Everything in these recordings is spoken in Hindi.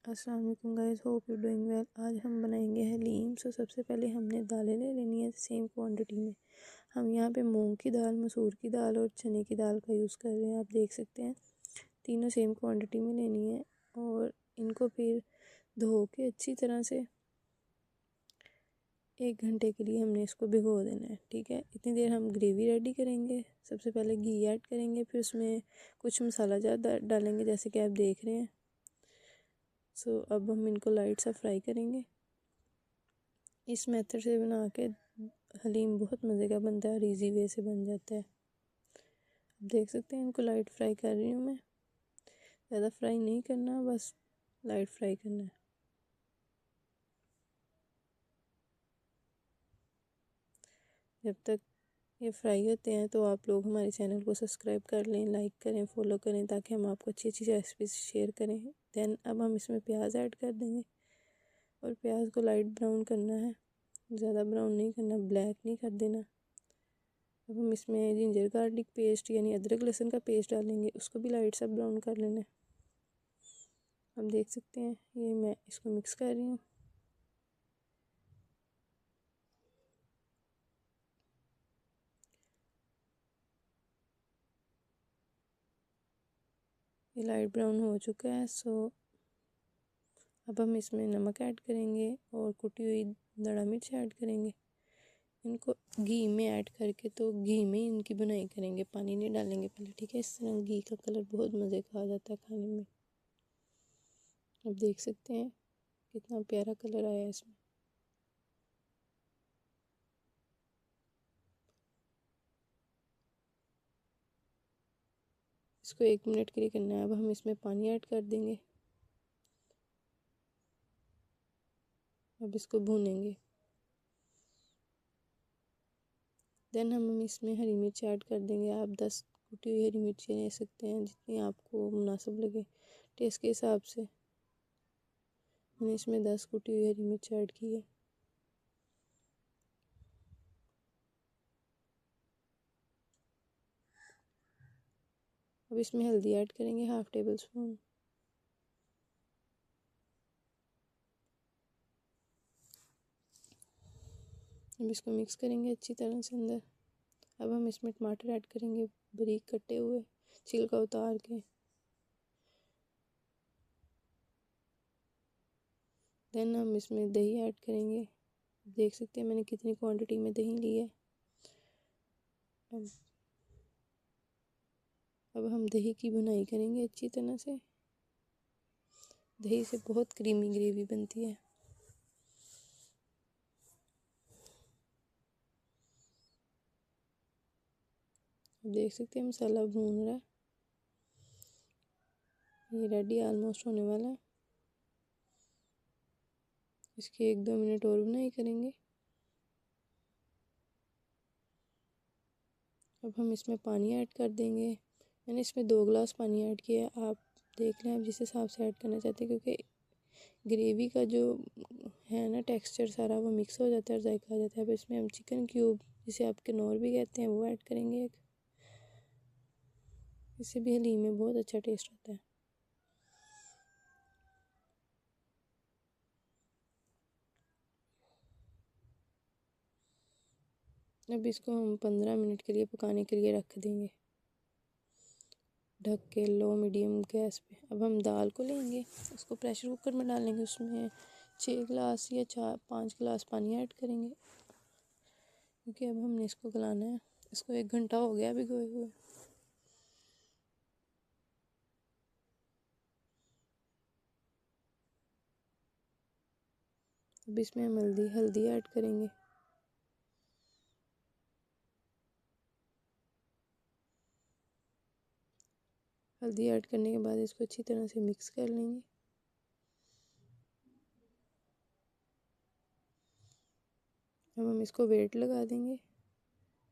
अस्सलाम वालेकुम guys, hope you doing well. आज हम बनाएंगे हलीम। सबसे पहले हमने दालें ले लेनी है सेम क्वांटिटी में। हम यहाँ पे मूंग की दाल, मसूर की दाल और चने की दाल का यूज़ कर रहे हैं। आप देख सकते हैं तीनों सेम क्वांटिटी में लेनी है और इनको फिर धो के अच्छी तरह से 1 घंटे के लिए हमने इसको भिगो देना है। ठीक है, इतनी देर हम ग्रेवी रेडी करेंगे। सबसे पहले घी ऐड करेंगे, फिर उसमें कुछ मसाला ज़्यादा डालेंगे जैसे कि आप देख रहे हैं। अब हम इनको लाइट सा फ्राई करेंगे। इस मेथड से बना के हलीम बहुत मज़े का बनता है और इजी वे से बन जाता है। आप देख सकते हैं इनको लाइट फ्राई कर रही हूँ मैं। ज़्यादा फ्राई नहीं करना, बस लाइट फ्राई करना है। जब तक ये फ्राई होते हैं तो आप लोग हमारे चैनल को सब्सक्राइब कर लें, लाइक करें, फॉलो करें, ताकि हम आपको अच्छी अच्छी रेसिपीज शेयर करें। देन अब हम इसमें प्याज ऐड कर देंगे और प्याज को लाइट ब्राउन करना है, ज़्यादा ब्राउन नहीं करना, ब्लैक नहीं कर देना। अब हम इसमें जिंजर गार्लिक पेस्ट यानी अदरक लहसुन का पेस्ट डालेंगे, उसको भी लाइट सा ब्राउन कर लेना है। आप देख सकते हैं ये मैं इसको मिक्स कर रही हूँ। ये लाइट ब्राउन हो चुका है। अब हम इसमें नमक ऐड करेंगे और कुटी हुई दड़ा मिर्च ऐड करेंगे। इनको घी में ऐड करके, तो घी में इनकी बुनाई करेंगे, पानी नहीं डालेंगे पहले। ठीक है, इस तरह घी का कलर बहुत मज़े का आ जाता है खाने में। अब देख सकते हैं कितना प्यारा कलर आया है इसमें। इसको 1 मिनट के लिए करना है। अब हम इसमें पानी ऐड कर देंगे। अब इसको भूनेंगे। देन हम इसमें हरी मिर्च ऐड कर देंगे। आप 10 कुटी हुई हरी मिर्ची ले सकते हैं, जितनी आपको मुनासिब लगे टेस्ट के हिसाब से। मैंने इसमें 10 कुटी हुई हरी मिर्च ऐड की है। अब इसमें हल्दी ऐड करेंगे, 1/2 टेबल स्पून। अब इसको मिक्स करेंगे अच्छी तरह से अंदर। अब हम इसमें टमाटर ऐड करेंगे, बारीक कटे हुए, छिलका उतार के। देन हम इसमें दही ऐड करेंगे। देख सकते हैं मैंने कितनी क्वांटिटी में दही ली है। अब हम दही की बुनाई करेंगे अच्छी तरह से। दही से बहुत क्रीमी ग्रेवी बनती है। अब देख सकते हैं मसाला भून रहा है, ये रेडी ऑलमोस्ट होने वाला है। इसके 1-2 मिनट और बुनाई करेंगे। अब हम इसमें पानी ऐड कर देंगे। मैंने इसमें 2 गिलास पानी ऐड किया है। आप देख लें आप जिस हिसाब से ऐड करना चाहते हैं, क्योंकि ग्रेवी का जो है ना टेक्सचर सारा वो मिक्स हो जाता है और जायका आ जाता है। अब इसमें हम चिकन क्यूब, जिसे आप किनौर भी कहते हैं, वो ऐड करेंगे एक। इससे भी हलीम में बहुत अच्छा टेस्ट आता है। अब इसको हम 15 मिनट के लिए पकाने के लिए रख देंगे, ढक के लो मीडियम गैस पे। अब हम दाल को लेंगे, उसको प्रेशर कुकर में डालेंगे, उसमें 6 गिलास या 4-5 गिलास पानी ऐड करेंगे, क्योंकि अब हमने इसको गलाना है। इसको 1 घंटा हो गया भिगोए हुए। अब इसमें हम हल्दी ऐड करेंगे। हल्दी ऐड करने के बाद इसको अच्छी तरह से मिक्स कर लेंगे। अब हम इसको वेट लगा देंगे।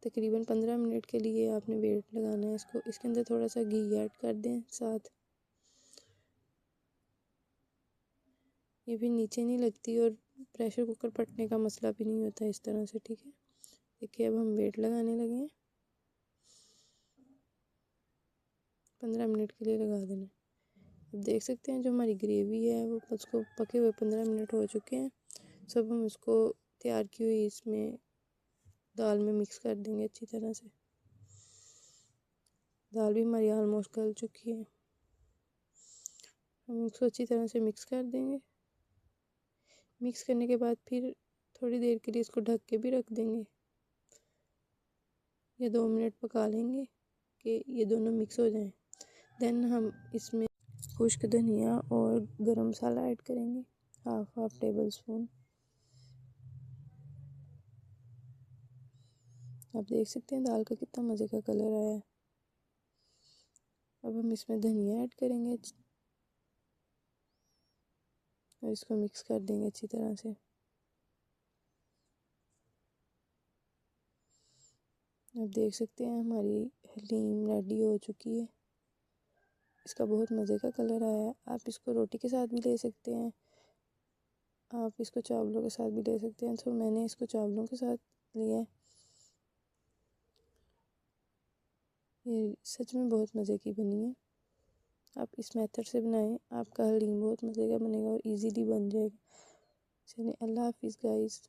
तकरीबन 15 मिनट के लिए आपने वेट लगाना है इसको। इसके अंदर थोड़ा सा घी ऐड कर दें साथ, ये भी नीचे नहीं लगती और प्रेशर कुकर फटने का मसला भी नहीं होता इस तरह से। ठीक है, देखिए अब हम वेट लगाने लगे हैं। 15 मिनट के लिए लगा देना। अब देख सकते हैं जो हमारी ग्रेवी है वो उसको पके हुए 15 मिनट हो चुके हैं। सब हम उसको तैयार की हुई इसमें दाल में मिक्स कर देंगे अच्छी तरह से। दाल भी हमारी ऑलमोस्ट गल चुकी है। हम इसको अच्छी तरह से मिक्स कर देंगे। मिक्स करने के बाद फिर थोड़ी देर के लिए इसको ढक के भी रख देंगे। ये 2 मिनट पका लेंगे कि ये दोनों मिक्स हो जाएं। देन हम इसमें खुश्क धनिया और गरम मसाला ऐड करेंगे, हाफ टेबल स्पून। आप देख सकते हैं दाल का कितना मज़े का कलर आया है। अब हम इसमें धनिया ऐड करेंगे और इसको मिक्स कर देंगे अच्छी तरह से। आप देख सकते हैं हमारी हलीम रेडी हो चुकी है। इसका बहुत मज़े का कलर आया है। आप इसको रोटी के साथ भी ले सकते हैं, आप इसको चावलों के साथ भी ले सकते हैं। तो मैंने इसको चावलों के साथ लिया है। ये सच में बहुत मज़े की बनी है। आप इस मेथड से बनाएं, आपका हलीम बहुत मज़े का बनेगा और इजीली बन जाएगा। चलिए, अल्लाह हाफिज़ गाइस।